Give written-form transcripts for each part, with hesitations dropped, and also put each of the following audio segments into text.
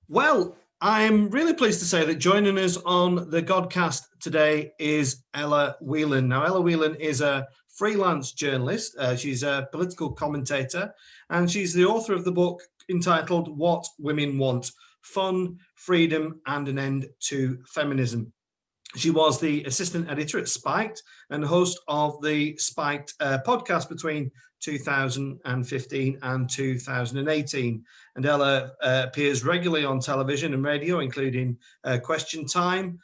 Well, I'm really pleased to say that joining us on the Godcast today is Ella Whelan. Now, Ella Whelan is a freelance journalist. She's a political commentator, and she's the author of the book entitled What Women Want: Fun, Freedom, and an End to Feminism. She was the assistant editor at Spiked and host of the Spiked podcast between 2015 and 2018. And Ella appears regularly on television and radio, including Question Time,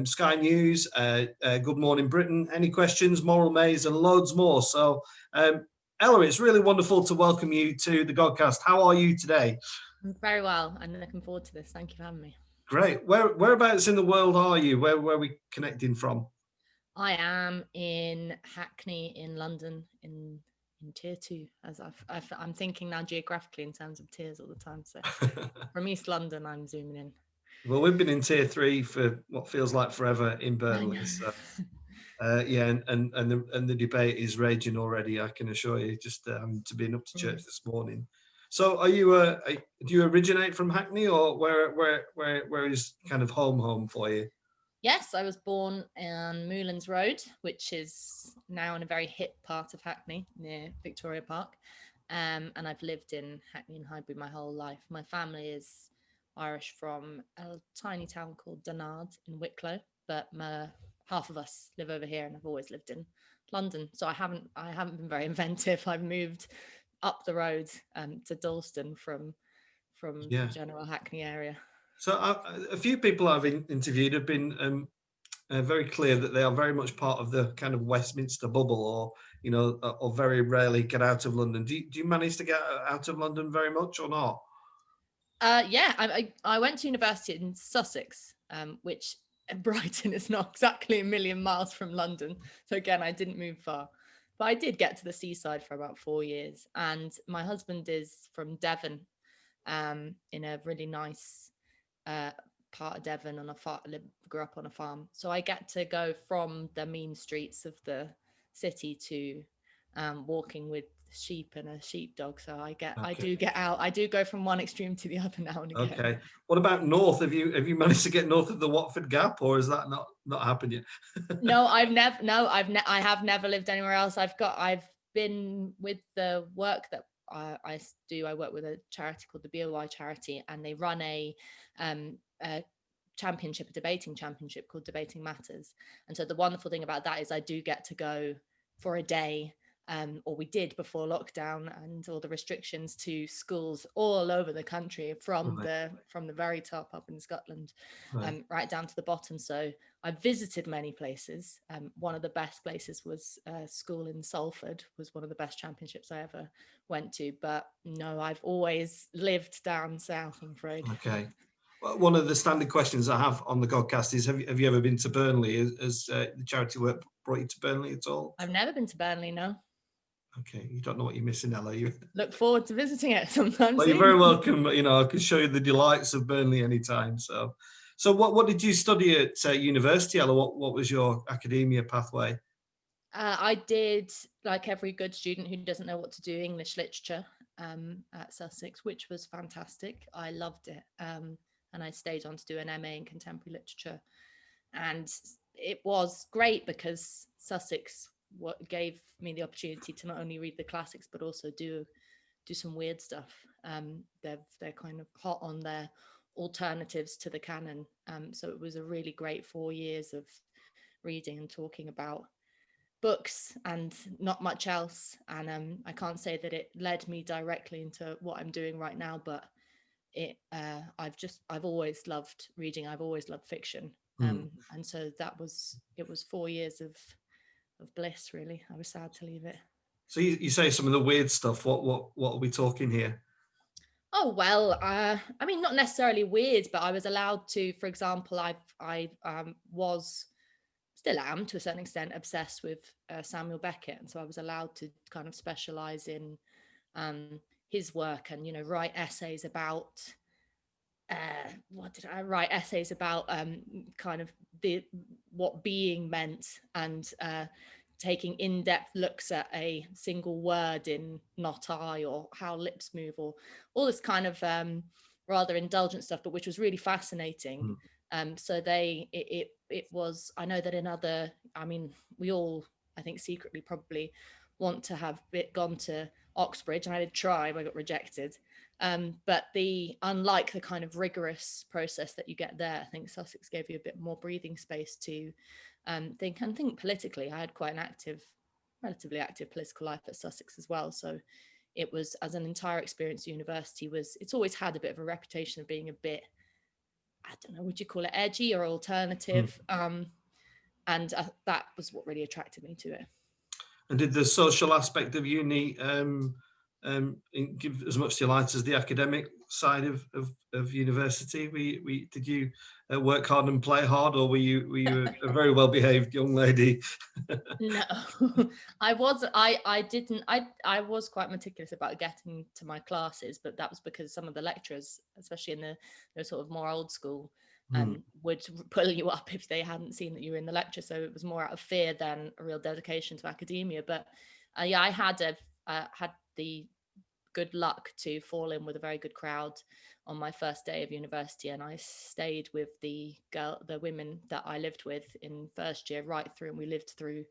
Sky News, Good Morning Britain, Any Questions, Moral Maze, and loads more. So, Ella, it's really wonderful to welcome you to the Godcast. How are you today? I'm very well. I'm looking forward to this. Thank you for having me. Great. Whereabouts in the world are you? Where are we connecting from? I am in Hackney in London in tier 2, as I'm thinking now geographically in terms of tiers all the time. So from East London, I'm zooming in. Well, we've been in tier 3 for what feels like forever in Burnley. So, yeah, and the debate is raging already. I can assure you, just to being up to church this morning. So, are you? Do you originate from Hackney, or where is kind of home for you? Yes, I was born on Moulins Road, which is now in a very hip part of Hackney near Victoria Park. And I've lived in Hackney and Highbury my whole life. My family is Irish from a tiny town called Dunard in Wicklow, but half of us live over here, and I've always lived in London. So I haven't been very inventive. I've moved up the road to Dalston from Yeah. the general Hackney area. So, a few people I've interviewed have been very clear that they are very much part of the kind of Westminster bubble, or very rarely get out of London. Do you manage to get out of London very much or not? Yeah, I went to university in Sussex, which Brighton is not exactly a million miles from London. So again, I didn't move far, but I did get to the seaside for about 4 years. And my husband is from Devon, in a really nice part of Devon on a farm. Grew up on a farm, so I get to go from the mean streets of the city to walking with sheep and a sheepdog. So I Okay. do get out. I do go from one extreme to the other now and again. Okay. What about north? Have you managed to get north of the Watford Gap, or has that not happened yet? No, I have never lived anywhere else. I've been with the work that I do. I work with a charity called the BOY charity, and they run a championship, a debating championship called Debating Matters. And so the wonderful thing about that is I do get to go for a day, or we did before lockdown and all the restrictions, to schools all over the country, from Right. the very top up in Scotland, Right. right down to the bottom. So I visited many places. One of the best places was a school in Salford, was one of the best championships I ever went to. But no, I've always lived down south, I'm afraid. Okay. Well, one of the standard questions I have on the podcast is: Have you ever been to Burnley? Has the charity work brought you to Burnley at all? I've never been to Burnley, no. Okay, you don't know what you're missing, Ella. You. Look forward to visiting it sometime Well, you're soon. very welcome. I can show you the delights of Burnley anytime. So what did you study at university, Ella? What was your academia pathway? I did, like every good student who doesn't know what to do, English literature at Sussex, which was fantastic. I loved it. And I stayed on to do an MA in contemporary literature. And it was great because Sussex gave me the opportunity to not only read the classics, but also do some weird stuff. They're kind of hot on their alternatives to the canon. So it was a really great 4 years of reading and talking about books and not much else. And I can't say that it led me directly into what I'm doing right now, but I've always loved reading. I've always loved fiction. And so it was 4 years of bliss, really. I was sad to leave it. So you say some of the weird stuff. What are we talking here? Oh, well, I mean, not necessarily weird, but I was allowed to, for example, I was, still am to a certain extent, obsessed with Samuel Beckett. And so I was allowed to kind of specialize in his work and, write essays about, what did I write? Essays about kind of what being meant, and taking in-depth looks at a single word in Not I, or how lips move, or all this kind of rather indulgent stuff, but which was really fascinating. So it was, I know that in other, I mean, we all, I think secretly probably want to have gone to Oxbridge, and I did try, but I got rejected. But unlike the kind of rigorous process that you get there, I think Sussex gave you a bit more breathing space to think politically. I had quite an relatively active political life at Sussex as well. So it was, as an entire experience, university it's always had a bit of a reputation of being a bit, I don't know, would you call it edgy or alternative? And that was what really attracted me to it. And did the social aspect of uni give as much delight as the academic side of university? Did you work hard and play hard, or were you a very well behaved young lady? No, I wasn't. I didn't. I was quite meticulous about getting to my classes, but that was because some of the lecturers, especially in the sort of more old school, would pull you up if they hadn't seen that you were in the lecture. So it was more out of fear than a real dedication to academia. But yeah, I had the good luck to fall in with a very good crowd on my first day of university, and I stayed with the women that I lived with in first year right through, and we lived through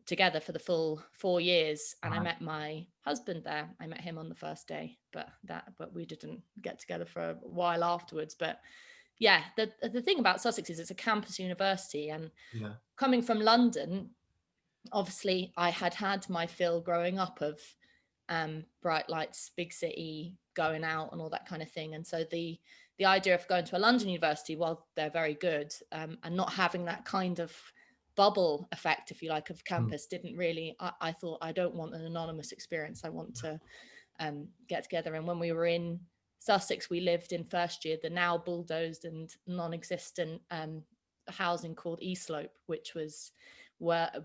together for the full 4 years. And I met my husband there. I met him on the first day, but we didn't get together for a while afterwards. But yeah, the thing about Sussex is it's a campus university, and coming from London, obviously I had my fill growing up of bright lights, big city, going out and all that kind of thing. And so the idea of going to a London university, while they're very good, and not having that kind of bubble effect, if you like, of campus, didn't really, I thought, I don't want an anonymous experience. I want to get together. And when we were in Sussex, we lived in first year the now bulldozed and non-existent housing called East Slope, which was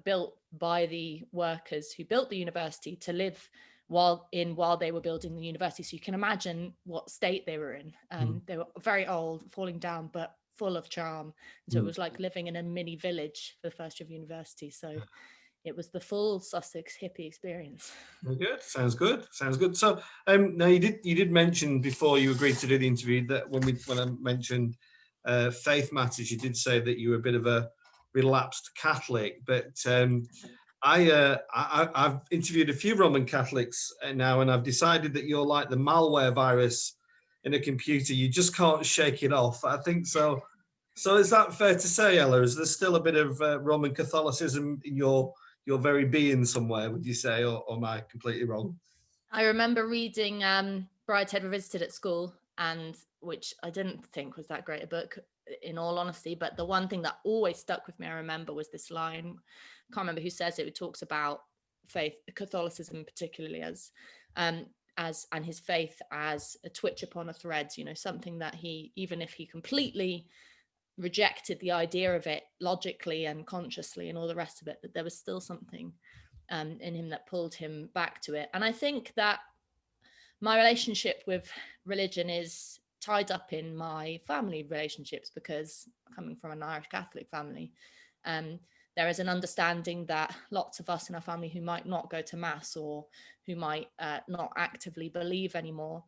built by the workers who built the university to live while they were building the university. So you can imagine what state they were in. They were very old, falling down, but full of charm. So it was like living in a mini village for the first year of university. So it was the full Sussex hippie experience. Very good. Sounds good. So now you did mention before you agreed to do the interview that when I mentioned faith matters, you did say that you were a bit of a relapsed Catholic, but I've interviewed a few Roman Catholics now, and I've decided that you're like the malware virus in a computer. You just can't shake it off. I think so. So is that fair to say, Ella? Is there still a bit of Roman Catholicism in your very being somewhere, would you say, or am I completely wrong? I remember reading Brideshead Revisited at school, and which I didn't think was that great a book, in all honesty. But the one thing that always stuck with me, I remember, was this line. I can't remember who says it. It talks about faith, Catholicism particularly, as and his faith as a twitch upon a thread. You know, something that he, even if he completely rejected the idea of it logically and consciously and all the rest of it, that there was still something in him that pulled him back to it. And I think that my relationship with religion is tied up in my family relationships, because coming from an Irish Catholic family, there is an understanding that lots of us in our family who might not go to mass, or who might not actively believe anymore,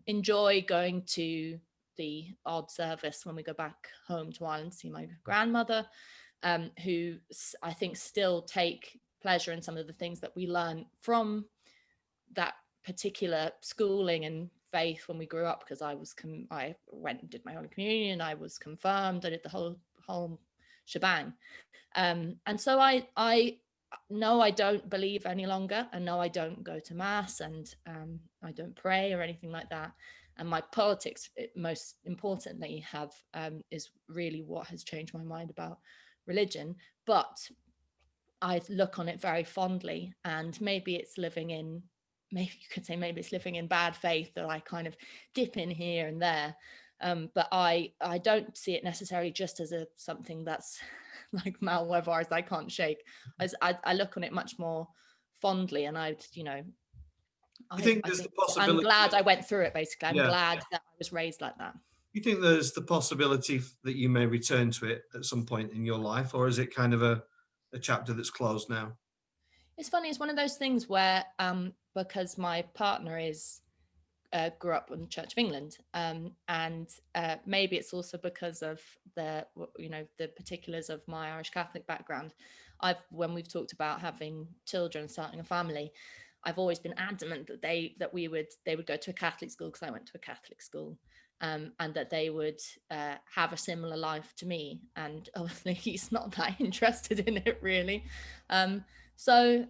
enjoy going to the odd service when we go back home to Ireland to see my grandmother, who I think still take pleasure in some of the things that we learn from that particular schooling and faith when we grew up, because I went and did my Holy Communion, I was confirmed, I did the whole shebang. And so I no, I don't believe any longer, and no, I don't go to mass, and I don't pray or anything like that. And my politics, most importantly, is really what has changed my mind about religion. But I look on it very fondly, and maybe you could say maybe it's living in bad faith that I kind of dip in here and there. But I don't see it necessarily just as something that's like malware virus I can't shake. I look on it much more fondly, and I think the possibility? I'm glad I went through it, basically. I'm glad that I was raised like that. You think there's the possibility that you may return to it at some point in your life, or is it kind of a chapter that's closed now? It's funny, it's one of those things where because my partner is grew up in the Church of England, and maybe it's also because of the particulars of my Irish Catholic background. When we've talked about having children, starting a family, I've always been adamant that they would go to a Catholic school, because I went to a Catholic school, and that they would have a similar life to me. And obviously, he's not that interested in it, really. So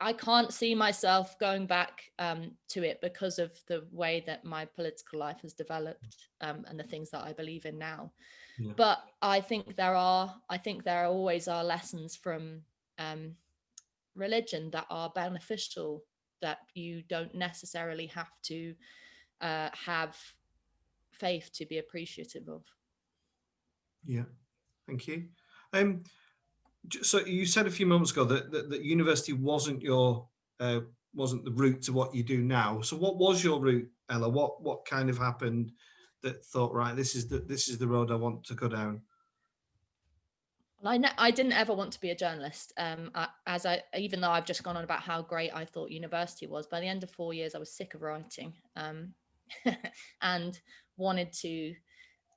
I can't see myself going back to it because of the way that my political life has developed, and the things that I believe in now. Yeah. But I think there always are lessons from religion that are beneficial, that you don't necessarily have to have faith to be appreciative of. Yeah, thank you. So you said a few moments ago that university wasn't wasn't the route to what you do now. So what was your route, Ella? What kind of happened that thought, right, this is the road I want to go down? Well, I didn't ever want to be a journalist. Even though I've just gone on about how great I thought university was, by the end of 4 years, I was sick of writing, and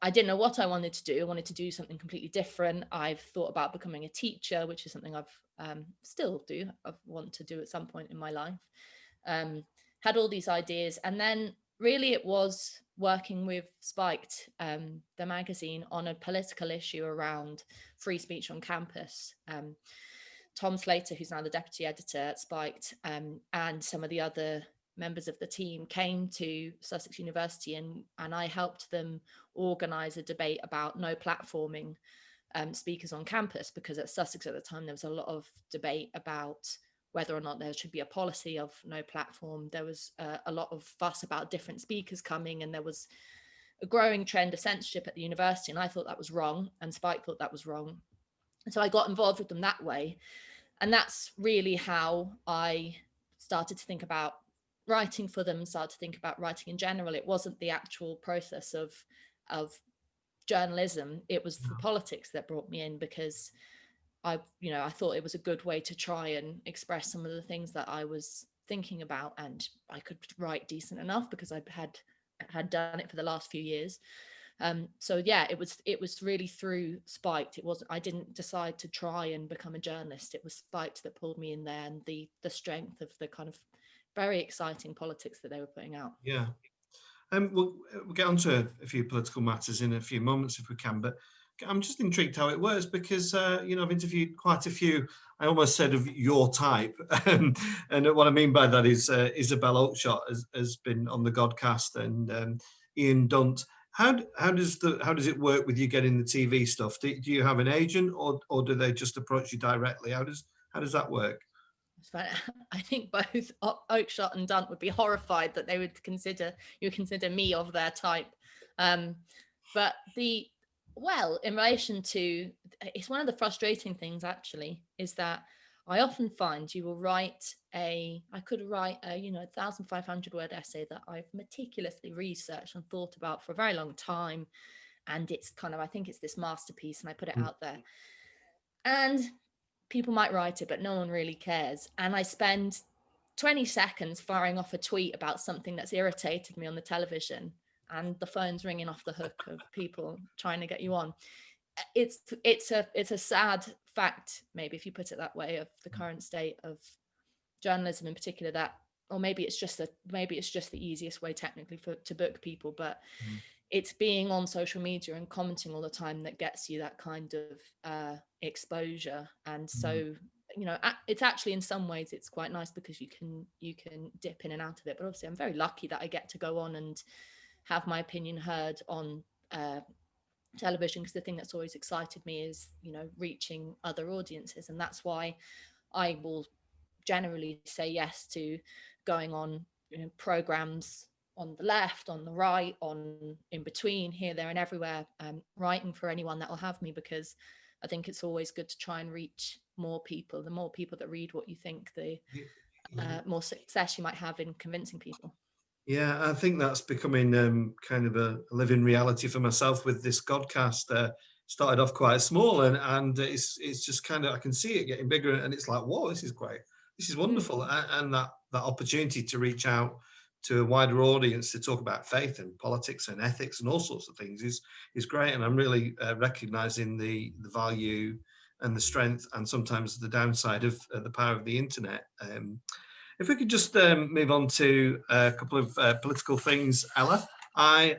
I didn't know what I wanted to do. I wanted to do something completely different. I've thought about becoming a teacher, which is something I've still do. I want to do at some point in my life. Had all these ideas, and then really it was working with Spiked, the magazine, on a political issue around free speech on campus. Tom Slater, who's now the deputy editor at Spiked, and some of the other members of the team came to Sussex University, and I helped them organise a debate about no platforming speakers on campus, because at Sussex at the time there was a lot of debate about whether or not there should be a policy of no platform. There was a lot of fuss about different speakers coming, and there was a growing trend of censorship at the university, and I thought that was wrong, and Spike thought that was wrong. And so I got involved with them that way, and that's really how I started to think about writing for them, started to think about writing in general. It wasn't the actual process of journalism, it was the politics that brought me in, because I thought it was a good way to try and express some of the things that I was thinking about, and I could write decent enough because I had done it for the last few years. So yeah, it was really through Spiked. I didn't decide to try and become a journalist. It was Spiked that pulled me in there, and the strength of the kind of very exciting politics that they were putting out. Yeah. We'll get on to a few political matters in a few moments if we can, but I'm just intrigued how it works, because I've interviewed quite a few, I almost said of your type, and what I mean by that is Isabel Oakeshott has been on the Godcast, and Ian Dunt. How does it work with you getting the TV stuff? Do you have an agent, or do they just approach you directly? How does that work? I think both Oakeshott and Dunt would be horrified that you consider me of their type. But in relation to, it's one of the frustrating things actually, is that I often find you will I could write a 1,500 word essay that I've meticulously researched and thought about for a very long time. And it's I think it's this masterpiece, and I put it out there. And people might write it, but no one really cares. And I spend 20 seconds firing off a tweet about something that's irritated me on the television, and the phone's ringing off the hook of people trying to get you on. It's a sad fact, maybe, if you put it that way, of the current state of journalism in particular, that, or maybe it's just the easiest way technically to book people, but it's being on social media and commenting all the time that gets you that kind of exposure. And so it's actually, in some ways, it's quite nice, because you can dip in and out of it. But obviously I'm very lucky that I get to go on and have my opinion heard on television, because the thing that's always excited me is reaching other audiences, and that's why I will generally say yes to going on programs on the left, on the right, on in between, here, there, and everywhere, writing for anyone that will have me, because I think it's always good to try and reach more people. The more people that read what you think, the more success you might have in convincing people. Yeah, I think that's becoming kind of a living reality for myself with this Godcast. Started off quite small, and it's just kind of, I can see it getting bigger, and it's like, whoa, this is great, this is wonderful, and that opportunity to reach out to a wider audience to talk about faith and politics and ethics and all sorts of things is great. And I'm really recognizing the value and the strength and sometimes the downside of the power of the internet. If we could just move on to a couple of political things, Ella. I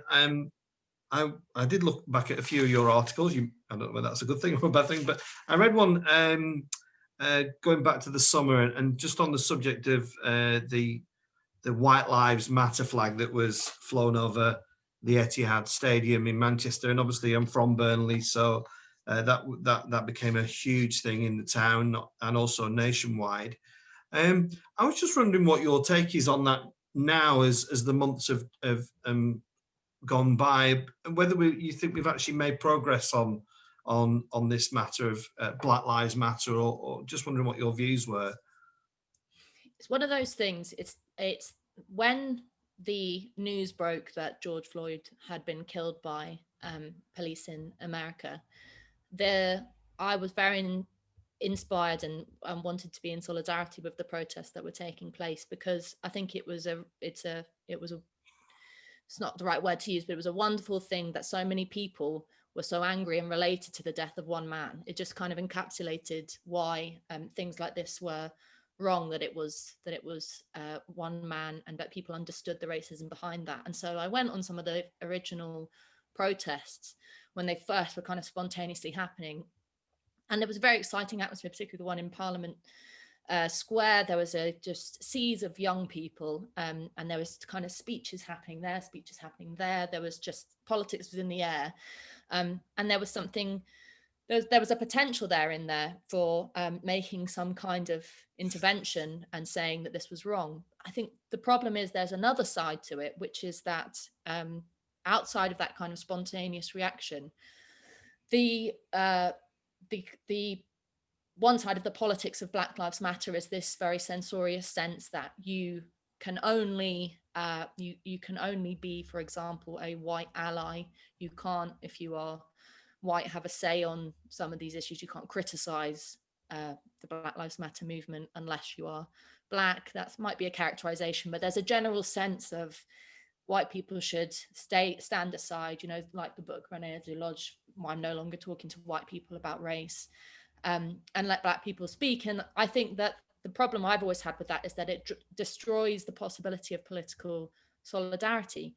did look back at a few of your articles. I don't know whether that's a good thing or a bad thing, but I read one going back to the summer and just on the subject of the White Lives Matter flag that was flown over the Etihad Stadium in Manchester. And obviously I'm from Burnley, so that became a huge thing in the town and also nationwide. I was just wondering what your take is on that now as the months have gone by, and whether you think we've actually made progress on this matter of Black Lives Matter, or just wondering what your views were. It's one of those things. It's when the news broke that George Floyd had been killed by police in America, I was very inspired and wanted to be in solidarity with the protests that were taking place, because I think it's not the right word to use, but it was a wonderful thing that so many people were so angry and related to the death of one man. It just kind of encapsulated why things like this were wrong, that it was one man, and that people understood the racism behind that. And so I went on some of the original protests when they first were kind of spontaneously happening, and there was a very exciting atmosphere, particularly the one in Parliament Square. There was just seas of young people, and there was kind of speeches happening there, there was just politics was in the air, and there was something. There was a potential there for making some kind of intervention and saying that this was wrong. I think the problem is there's another side to it, which is that outside of that kind of spontaneous reaction, the one side of the politics of Black Lives Matter is this very censorious sense that you can only be, for example, a white ally. You can't, if you are white, have a say on some of these issues. You can't criticize the Black Lives Matter movement unless you are Black. That might be a characterization, but there's a general sense of white people should stand aside, like the book René Dulodge, I'm no longer talking to white people about race, and let Black people speak. And I think that the problem I've always had with that is that it destroys the possibility of political solidarity.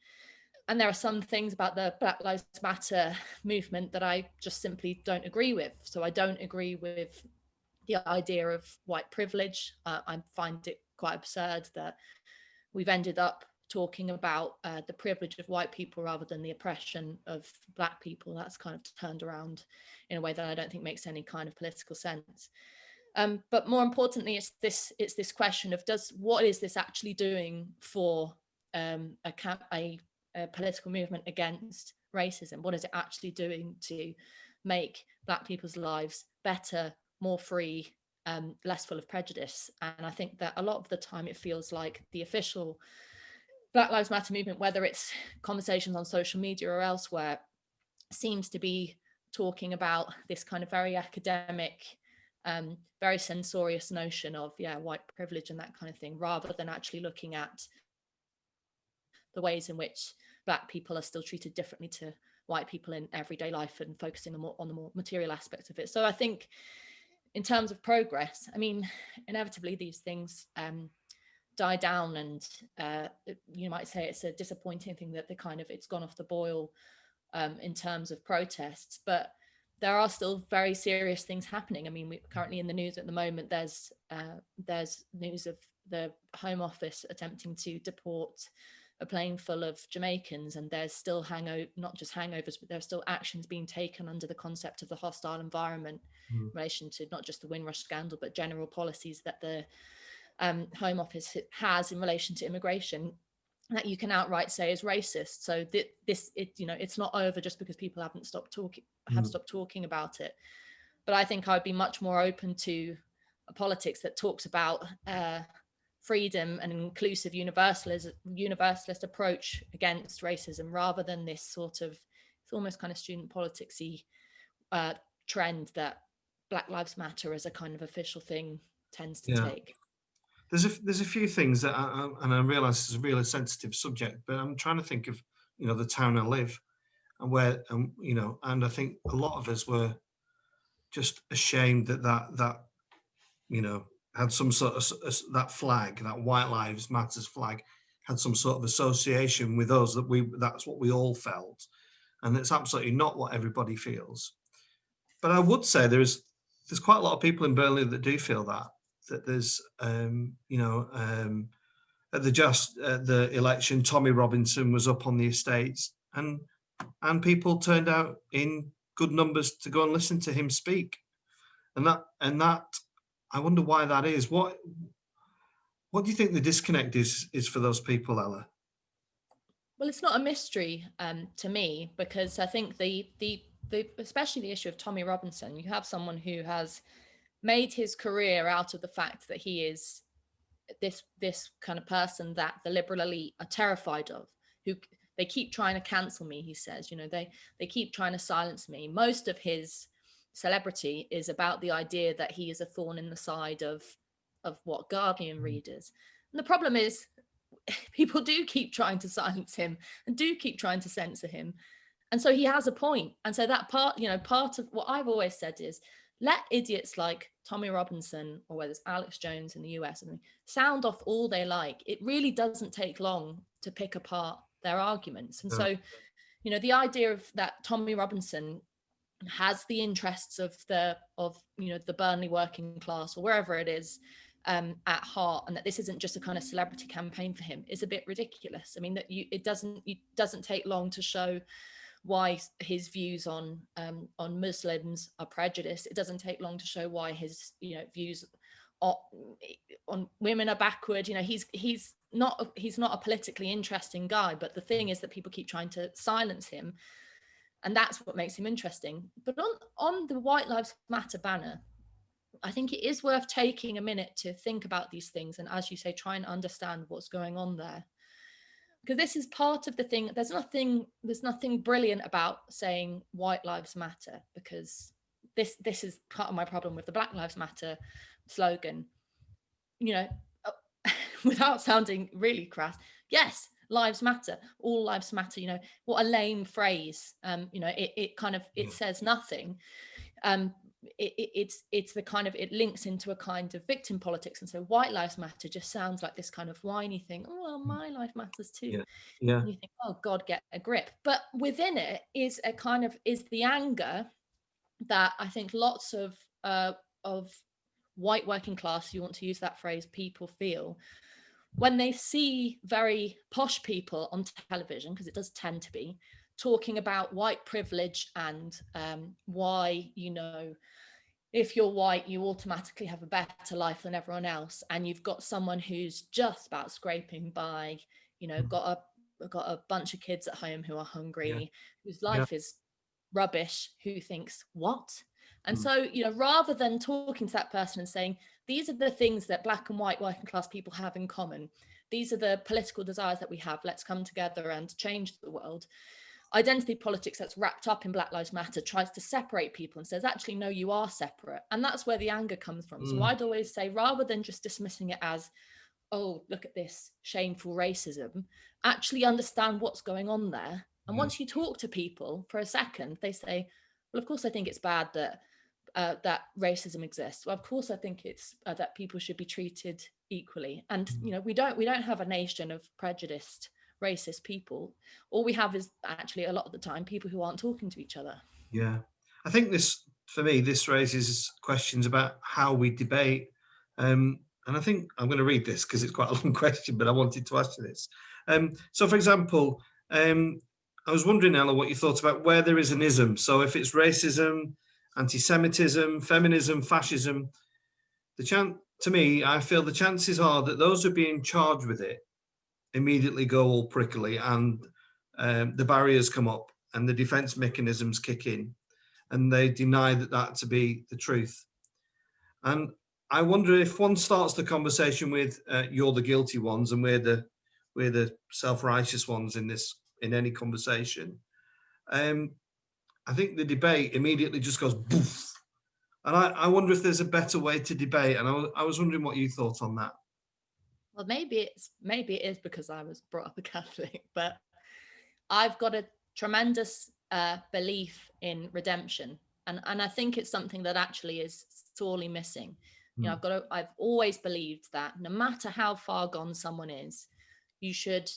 And there are some things about the Black Lives Matter movement that I just simply don't agree with. So I don't agree with the idea of white privilege. I find it quite absurd that we've ended up talking about the privilege of white people rather than the oppression of Black people. That's kind of turned around in a way that I don't think makes any kind of political sense. But more importantly, it's this question of what is this actually doing for a political movement against racism? What is it actually doing to make Black people's lives better, more free, less full of prejudice? And I think that a lot of the time it feels like the official Black Lives Matter movement, whether it's conversations on social media or elsewhere, seems to be talking about this kind of very academic, very censorious notion of white privilege and that kind of thing, rather than actually looking at the ways in which Black people are still treated differently to white people in everyday life, and focusing on the more material aspects of it. So I think in terms of progress, I mean, inevitably these things die down, and you might say it's a disappointing thing that it's gone off the boil in terms of protests, but there are still very serious things happening. I mean, we're currently in the news at the moment, there's news of the Home Office attempting to deport a plane full of Jamaicans, and there's still not just hangovers, but there's still actions being taken under the concept of the hostile environment in relation to not just the Windrush scandal, but general policies that the Home Office has in relation to immigration that you can outright say is racist. So it's not over just because people have stopped talking about it. But I think I'd be much more open to a politics that talks about freedom and inclusive universalist approach against racism, rather than this sort of, it's almost kind of student politicsy trend that Black Lives Matter as a kind of official thing tends to take. there's a few things that and I realise it's a really sensitive subject, but I'm trying to think of, you know, the town I live and where, you know, and I think a lot of us were just ashamed that you know, had some sort of that flag, that White Lives Matters flag, had some sort of association with us, that's what we all felt, and it's absolutely not what everybody feels. But I would say there's quite a lot of people in Burnley that do feel that there's you know, at the election, Tommy Robinson was up on the estates, and people turned out in good numbers to go and listen to him speak, and that I wonder why that is. What do you think the disconnect is for those people, Ella? Well, it's not a mystery to me, because I think the especially the issue of Tommy Robinson, you have someone who has made his career out of the fact that he is this kind of person that the liberal elite are terrified of, who they keep trying to cancel me, he says, you know, they keep trying to silence me. Most of his celebrity is about the idea that he is a thorn in the side of what Guardian readers. And the problem is, people do keep trying to silence him and do keep trying to censor him. And so he has a point. And so that part, you know, part of what I've always said is, let idiots like Tommy Robinson, or whether it's Alex Jones in the US, sound off all they like. It really doesn't take long to pick apart their arguments. And so, you know, the idea of that Tommy Robinson has the interests of you know, the Burnley working class or wherever it is at heart, and that this isn't just a kind of celebrity campaign for him, is a bit ridiculous. I mean, that it doesn't take long to show why his views on Muslims are prejudiced. It doesn't take long to show why his, you know, views on women are backward. You know, he's not a politically interesting guy, but the thing is that people keep trying to silence him, and that's what makes him interesting. But on the White Lives Matter banner, I think it is worth taking a minute to think about these things, and as you say, try and understand what's going on there. Because this is part of the thing. There's nothing brilliant about saying White Lives Matter, because this is part of my problem with the Black Lives Matter slogan. You know, without sounding really crass, yes, lives matter, all lives matter. You know, what a lame phrase. You know, it says nothing. It's the kind of, it links into a kind of victim politics, and so White Lives Matter just sounds like this kind of whiny thing. Oh, well, my life matters too. Yeah. And you think, oh God, get a grip. But within it is the anger that I think lots of white working class, you want to use that phrase, people feel when they see very posh people on television, because it does tend to be, talking about white privilege and why, you know, if you're white, you automatically have a better life than everyone else. And you've got someone who's just about scraping by, you know, got a bunch of kids at home who are hungry, whose life is rubbish, who thinks, what? And so, you know, rather than talking to that person and saying, these are the things that black and white working class people have in common, these are the political desires that we have, let's come together and change the world. Identity politics that's wrapped up in Black Lives Matter tries to separate people and says, actually, no, you are separate. And that's where the anger comes from. So I'd always say, rather than just dismissing it as, oh, look at this shameful racism, actually understand what's going on there. And once you talk to people for a second, they say, well, of course, I think it's bad that that racism exists. Well, of course, I think it's that people should be treated equally. And, you know, we don't have a nation of prejudiced, racist people. All we have is actually a lot of the time people who aren't talking to each other. Yeah, I think for me, this raises questions about how we debate. And I think I'm going to read this because it's quite a long question, but I wanted to ask you this. So, for example, I was wondering, Ella, what you thought about where there is an ism. So if it's racism, anti-Semitism, feminism, fascism, to me, I feel the chances are that those who are being charged with it immediately go all prickly, and the barriers come up and the defense mechanisms kick in, and they deny that to be the truth. And I wonder if one starts the conversation with you're the guilty ones and we're the self-righteous ones in any conversation. I think the debate immediately just goes boof. And I wonder if there's a better way to debate. And I was wondering what you thought on that. Well, maybe it is because I was brought up a Catholic, but I've got a tremendous belief in redemption, and I think it's something that actually is sorely missing. You know, I've always believed that no matter how far gone someone is, you should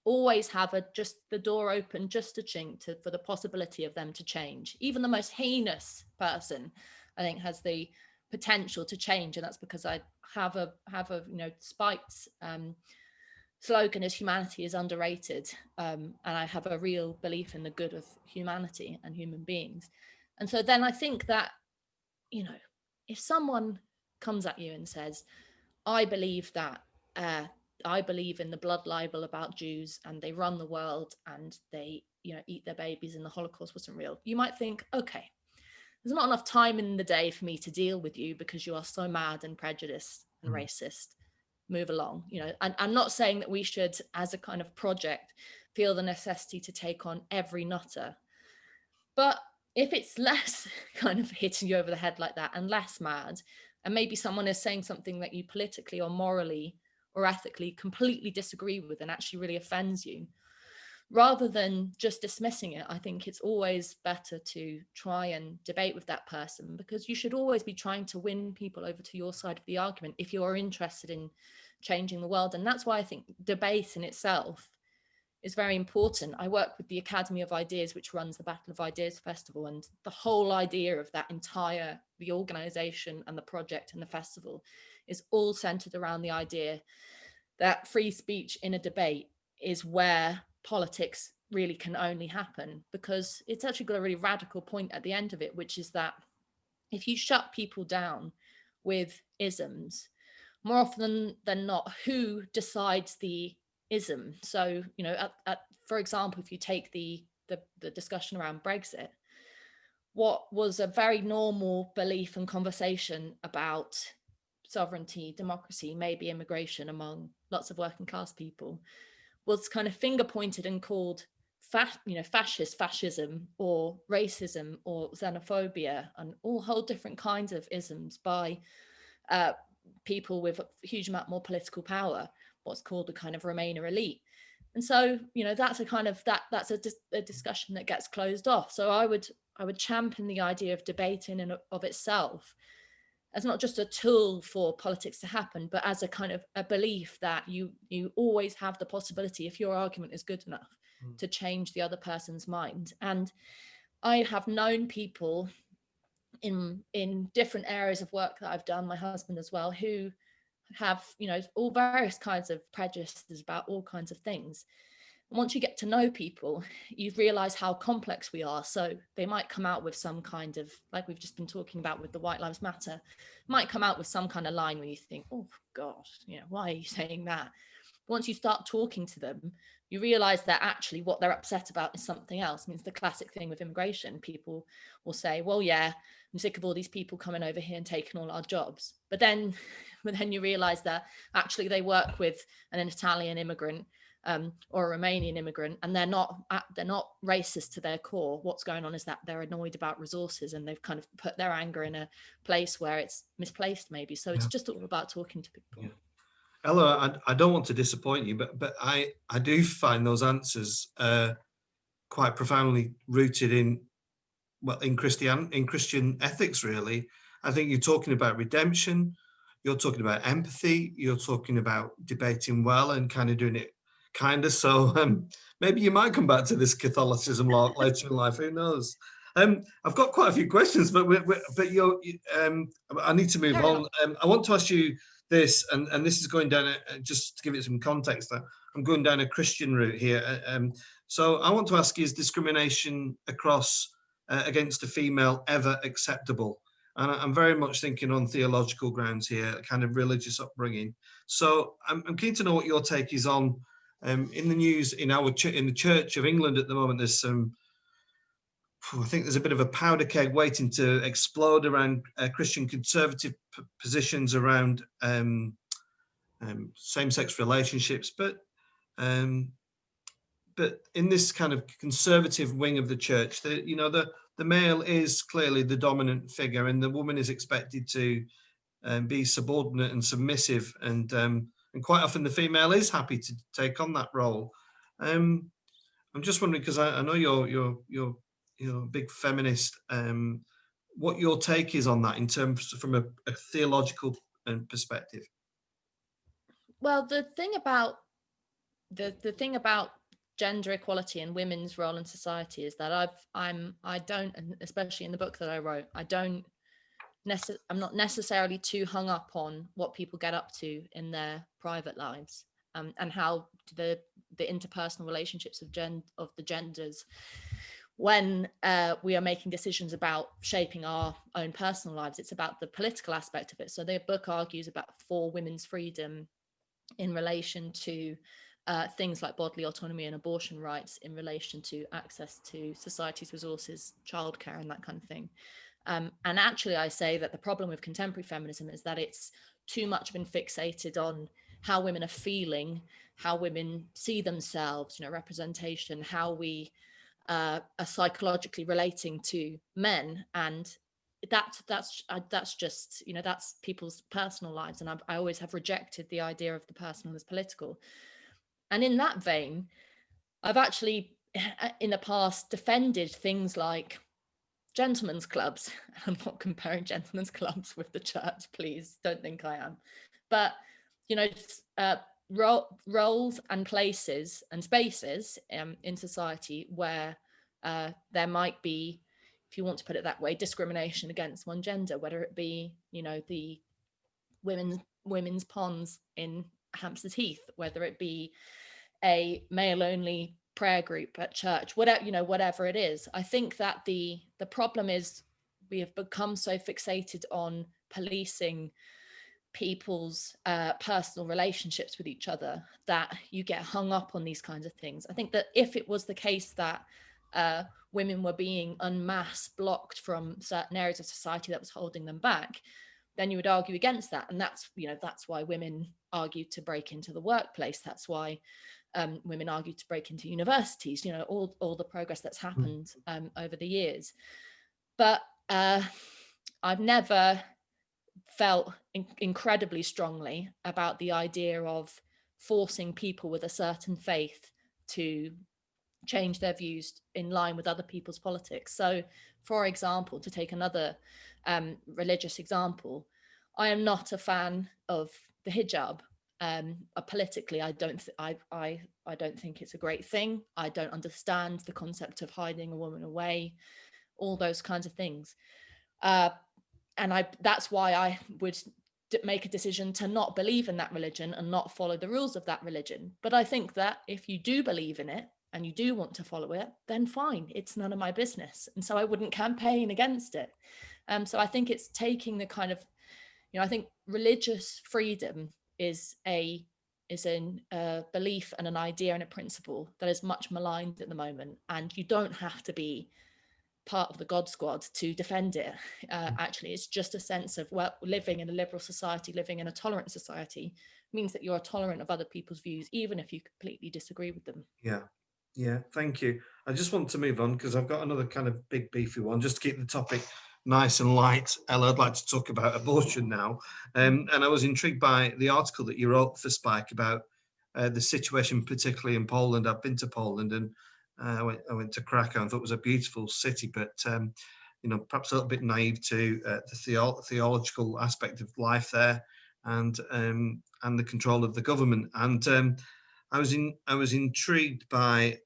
always have just the door open, just a chink for the possibility of them to change. Even the most heinous person, I think, has the potential to change, and that's because I have a spiked slogan is humanity is underrated, and I have a real belief in the good of humanity and human beings. And so then I think that, you know, if someone comes at you and says, I believe that I believe in the blood libel about Jews and they run the world and they, you know, eat their babies and the Holocaust wasn't real, you might think, okay, there's not enough time in the day for me to deal with you because you are so mad and prejudiced and racist. Move along. You know, and I'm not saying that we should, as a kind of project, feel the necessity to take on every nutter. But if it's less kind of hitting you over the head like that and less mad, and maybe someone is saying something that you politically or morally or ethically completely disagree with and actually really offends you, rather than just dismissing it, I think it's always better to try and debate with that person, because you should always be trying to win people over to your side of the argument if you're interested in changing the world. And that's why I think debate in itself is very important. I work with the Academy of Ideas, which runs the Battle of Ideas Festival, and the whole idea of that entire, the organization and the project and the festival is all centered around the idea that free speech in a debate is where politics really can only happen, because it's actually got a really radical point at the end of it, which is that if you shut people down with isms, more often than not, who decides the ism? So, you know, for example, if you take the discussion around Brexit, what was a very normal belief and conversation about sovereignty, democracy, maybe immigration among lots of working class people, was kind of finger pointed and called fascism or racism or xenophobia and all whole different kinds of isms by people with a huge amount more political power, what's called the kind of Remainer elite. And so, you know, that's a kind of that's a discussion that gets closed off. So I would champion the idea of debate in and of itself as not just a tool for politics to happen, but as a kind of a belief that you always have the possibility, if your argument is good enough, to change the other person's mind. And I have known people in different areas of work that I've done, my husband as well, who have, you know, all various kinds of prejudices about all kinds of things. And once you get to know people, you realize how complex we are. So they might come out with some kind of, like we've just been talking about with the White Lives Matter, might come out with some kind of line where you think, oh God, you know, why are you saying that? Once you start talking to them, you realize that actually what they're upset about is something else. I mean, it's the classic thing with immigration. People will say, well, yeah, I'm sick of all these people coming over here and taking all our jobs. But then you realize that actually they work with an Italian immigrant or a Romanian immigrant, and they're not racist to their core. What's going on is that they're annoyed about resources, and they've kind of put their anger in a place where it's misplaced, maybe. So it's just all about talking to people. Yeah. Ella, I don't want to disappoint you, but I do find those answers quite profoundly rooted in Christian ethics, really. I think you're talking about redemption, you're talking about empathy, you're talking about debating well and kind of doing it kind of. So maybe you might come back to this Catholicism later in life, who knows? I've got quite a few questions, but I need to move on. I want to ask you this, and this is going down, just to give it some context, I'm going down a Christian route here. So I want to ask you, is discrimination against a female ever acceptable? And I'm very much thinking on theological grounds here, kind of religious upbringing. So I'm keen to know what your take is on, in the news in the Church of England at the moment. There's I think there's a bit of a powder keg waiting to explode around Christian conservative positions around same-sex relationships, but in this kind of conservative wing of the church, the male is clearly the dominant figure, and the woman is expected to be subordinate and submissive, and and quite often the female is happy to take on that role. I'm just wondering, because I know you're a big feminist, what your take is on that in terms from a theological perspective. Well, the thing about gender equality and women's role in society is that I don't, and especially in the book that I wrote, I'm not necessarily too hung up on what people get up to in their private lives, and how the interpersonal relationships of the genders when we are making decisions about shaping our own personal lives. It's about the political aspect of it. So the book argues for women's freedom in relation to things like bodily autonomy and abortion rights, in relation to access to society's resources, childcare, and that kind of thing. And actually, I say that the problem with contemporary feminism is that it's too much been fixated on how women are feeling, how women see themselves, representation, how we are psychologically relating to men, and that's just that's people's personal lives, and I always have rejected the idea of the personal as political. And in that vein, I've actually in the past defended things like gentlemen's clubs. I'm not comparing gentlemen's clubs with the church, please don't think I am, but roles and places and spaces in society where there might be, if you want to put it that way, discrimination against one gender, whether it be the women's ponds in Hampstead Heath, whether it be a male only prayer group at church, whatever it is. I think that the problem is we have become so fixated on policing people's personal relationships with each other that you get hung up on these kinds of things. I think that if it was the case that women were being en masse blocked from certain areas of society that was holding them back, then you would argue against that. And that's why women argue to break into the workplace. That's why women argue to break into universities, all the progress that's happened over the years. But I've never felt incredibly strongly about the idea of forcing people with a certain faith to change their views in line with other people's politics. So, for example, to take another religious example, I am not a fan of the hijab. Politically, I don't think it's a great thing. I don't understand the concept of hiding a woman away, all those kinds of things. And that's why I would make a decision to not believe in that religion and not follow the rules of that religion. But I think that if you do believe in it and you do want to follow it, then fine, it's none of my business. And so I wouldn't campaign against it. So I think it's taking the kind of, I think religious freedom is a belief and an idea and a principle that is much maligned at the moment. And you don't have to be part of the God Squad to defend it. Actually, it's just a sense of, well, living in a liberal society, living in a tolerant society means that you're tolerant of other people's views, even if you completely disagree with them. Yeah, thank you. I just want to move on because I've got another kind of big beefy one, just to keep the topic nice and light. Ella, I'd like to talk about abortion now. And I was intrigued by the article that you wrote for Spike about the situation, particularly in Poland. I've been to Poland, and I went to Krakow and thought it was a beautiful city, but perhaps a little bit naive to the theological aspect of life there, and the control of the government. And I was intrigued by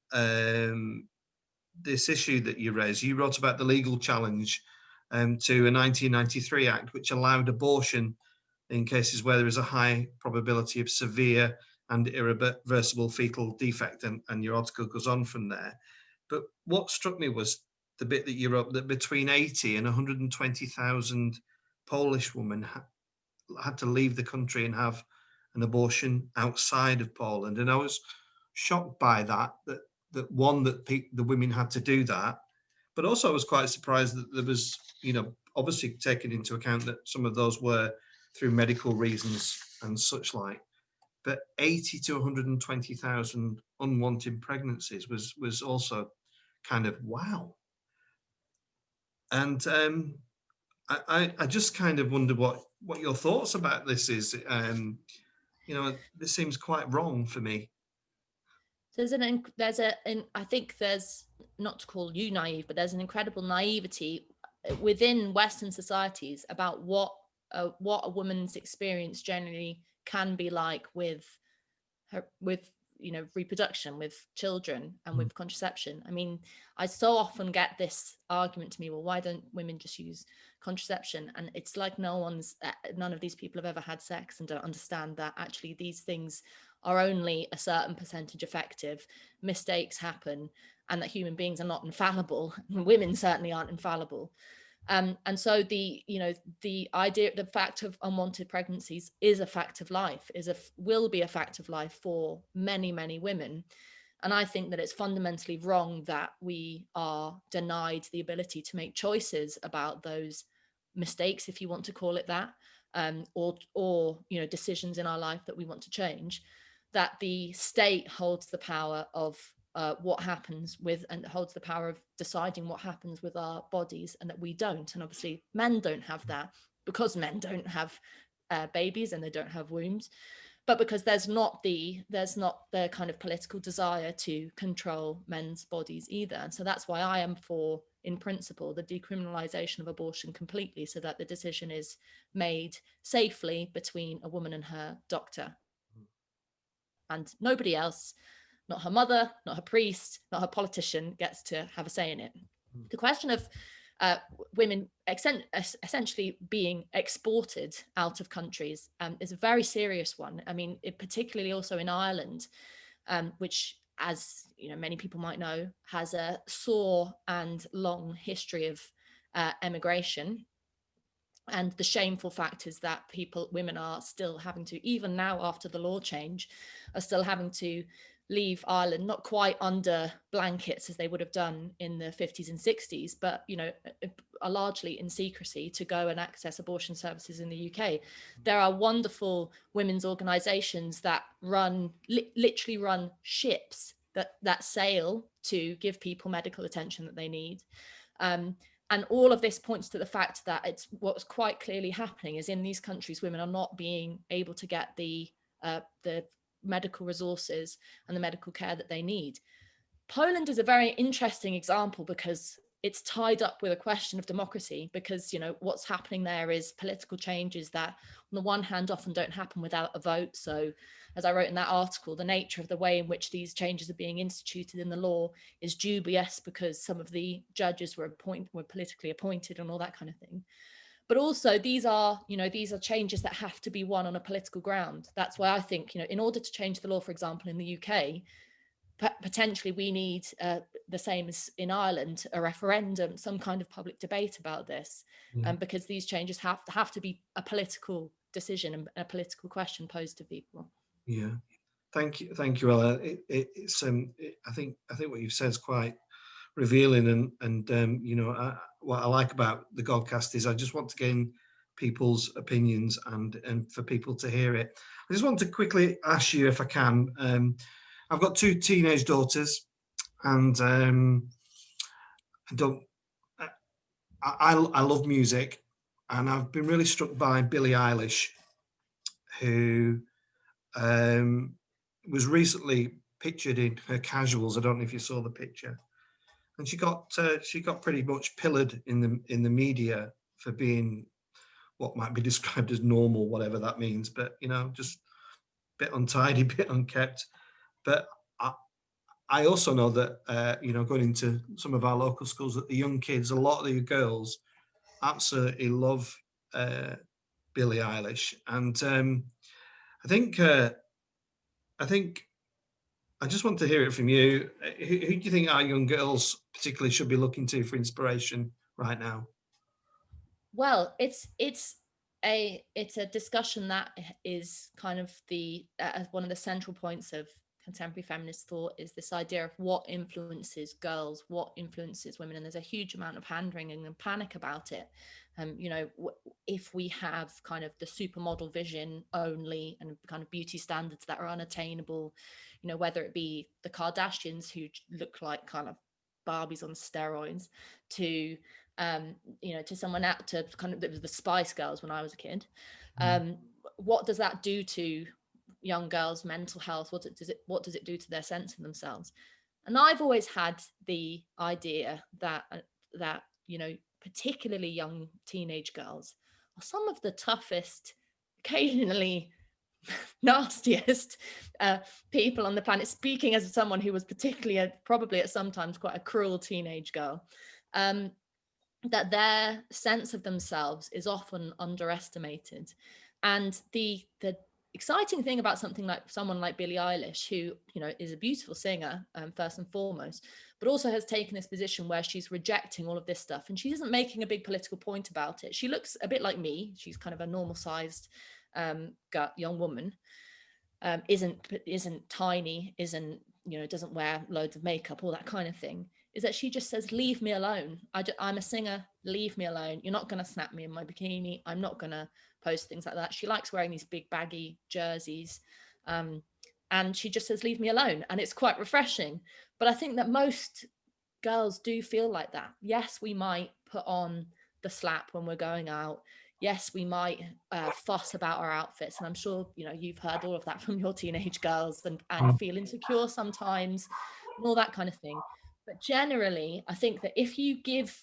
this issue that you raised. You wrote about the legal challenge to a 1993 act which allowed abortion in cases where there is a high probability of severe and irreversible fetal defect, and your article goes on from there. But what struck me was the bit that you wrote, that between 80 and 120,000 Polish women had to leave the country and have an abortion outside of Poland. And I was shocked by that the women had to do that. But also I was quite surprised that there was, obviously taken into account that some of those were through medical reasons and such like. But 80 to 120,000 unwanted pregnancies was also kind of wow. And I just kind of wonder what your thoughts about this is. this seems quite wrong for me. So I think there's, not to call you naive, but there's an incredible naivety within Western societies about what a woman's experience generally can be like with reproduction, with children, and with contraception. I mean, I so often get this argument to me, well, why don't women just use contraception? And it's like none of these people have ever had sex and don't understand that actually these things are only a certain percentage effective. Mistakes happen, and that human beings are not infallible. Women certainly aren't infallible. And so the idea, the fact of unwanted pregnancies is a fact of life, will be a fact of life for many, many women. And I think that it's fundamentally wrong that we are denied the ability to make choices about those mistakes, if you want to call it that, or decisions in our life that we want to change, that the state holds the power of what happens with, and holds the power of deciding what happens with our bodies, and that we don't. And obviously men don't have that, because men don't have babies and they don't have wombs, but because there's not the kind of political desire to control men's bodies either. And so that's why I am for, in principle, the decriminalization of abortion completely, so that the decision is made safely between a woman and her doctor, and nobody else. Not her mother, not her priest, not her politician gets to have a say in it. The question of women essentially being exported out of countries is a very serious one. I mean, particularly also in Ireland, which, as many people might know, has a sore and long history of emigration. And the shameful fact is that women are still having to, even now after the law change, are still having to leave Ireland, not quite under blankets as they would have done in the 50s and 60s, but are largely in secrecy, to go and access abortion services in the UK. There are wonderful women's organizations that literally run ships that sail to give people medical attention that they need. And all of this points to the fact that it's what's quite clearly happening is, in these countries, women are not being able to get the medical resources and the medical care that they need. Poland is a very interesting example because it's tied up with a question of democracy, because what's happening there is political changes that on the one hand often don't happen without a vote. So, as I wrote in that article, the nature of the way in which these changes are being instituted in the law is dubious, because some of the judges were politically appointed and all that kind of thing. But also these are changes that have to be won on a political ground. That's why I think, in order to change the law, for example, in the UK, potentially we need the same as in Ireland, a referendum, some kind of public debate about this, because these changes have to be a political decision and a political question posed to people. Yeah, thank you, Ella. It's I think what you've said is quite revealing, and what I like about the Godcast is I just want to gain people's opinions and for people to hear it. I just want to quickly ask you, if I can. I've got 2 teenage daughters, and I love music, and I've been really struck by Billie Eilish, who was recently pictured in her casuals. I don't know if you saw the picture, and she got pretty much pillared in the media for being what might be described as normal, whatever that means, but just a bit untidy, bit unkept. But I also know that going into some of our local schools, that the young kids, a lot of the girls, absolutely love Billie Eilish, and I think I just want to hear it from you. Who do you think our young girls particularly should be looking to for inspiration right now? Well, it's a discussion that is kind of one of the central points of contemporary feminist thought, is this idea of what influences girls, what influences women, and there's a huge amount of hand-wringing and panic about it. If we have kind of the supermodel vision only and kind of beauty standards that are unattainable, whether it be the Kardashians, who look like kind of Barbies on steroids, to to someone out to kind of, it was the Spice Girls when I was a kid. What does that do to young girls' mental health? What does it do to their sense of themselves? And I've always had the idea that you know, particularly young teenage girls are some of the toughest, occasionally nastiest people on the planet. Speaking as someone who was particularly probably at sometimes quite a cruel teenage girl, that their sense of themselves is often underestimated. And the exciting thing about someone like Billie Eilish, who, you know, is a beautiful singer, first and foremost, but also has taken this position where she's rejecting all of this stuff, and she isn't making a big political point about it. She looks a bit like me. She's kind of a normal sized young woman, isn't tiny, isn't, you know, doesn't wear loads of makeup, all that kind of thing. Is that she just says, leave me alone. I'm a singer, leave me alone. You're not going to snap me in my bikini. I'm not going to post things like that. She likes wearing these big baggy jerseys. And she just says, leave me alone. And it's quite refreshing. But I think that most girls do feel like that. Yes, we might put on the slap when we're going out. Yes, we might fuss about our outfits. And I'm sure, you know, you've heard all of that from your teenage girls, and feel insecure sometimes and all that kind of thing. But generally, I think that if you give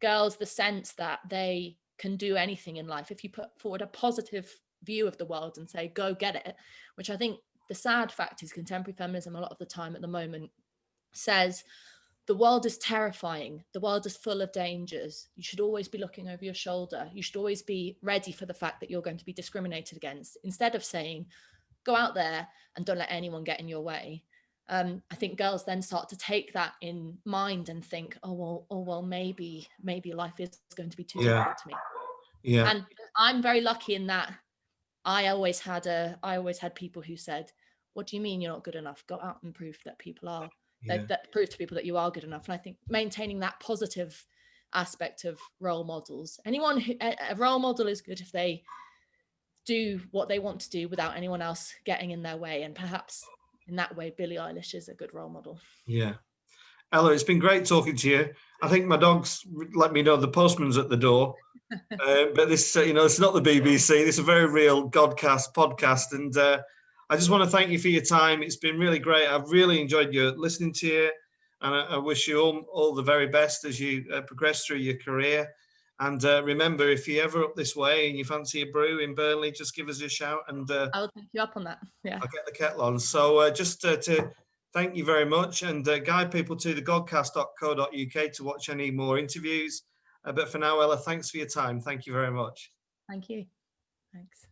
girls the sense that they can do anything in life, if you put forward a positive view of the world and say, go get it, which I think the sad fact is contemporary feminism a lot of the time at the moment says, the world is terrifying. The world is full of dangers. You should always be looking over your shoulder. You should always be ready for the fact that you're going to be discriminated against, instead of saying, go out there and don't let anyone get in your way. I think girls then start to take that in mind and think, oh well, maybe life is going to be too difficult to me. Yeah. And I'm very lucky in that I always had people who said, what do you mean you're not good enough? Go out and prove that people are. That prove to people that you are good enough. And I think maintaining that positive aspect of role models. A role model is good if they do what they want to do without anyone else getting in their way. And perhaps in that way, Billie Eilish is a good role model. Yeah. Ella, it's been great talking to you. I think my dog's let me know the postman's at the door. But this, you know, it's not the BBC. This is a very real Godcast podcast. And I just want to thank you for your time. It's been really great. I've really enjoyed listening to you. And I wish you all the very best as you progress through your career. And remember, if you're ever up this way and you fancy a brew in Burnley, just give us a shout, and I'll take you up on that. Yeah, I'll get the kettle on. So just to thank you very much, and guide people to thegodcast.co.uk to watch any more interviews. But for now, Ella, thanks for your time. Thank you very much. Thank you. Thanks.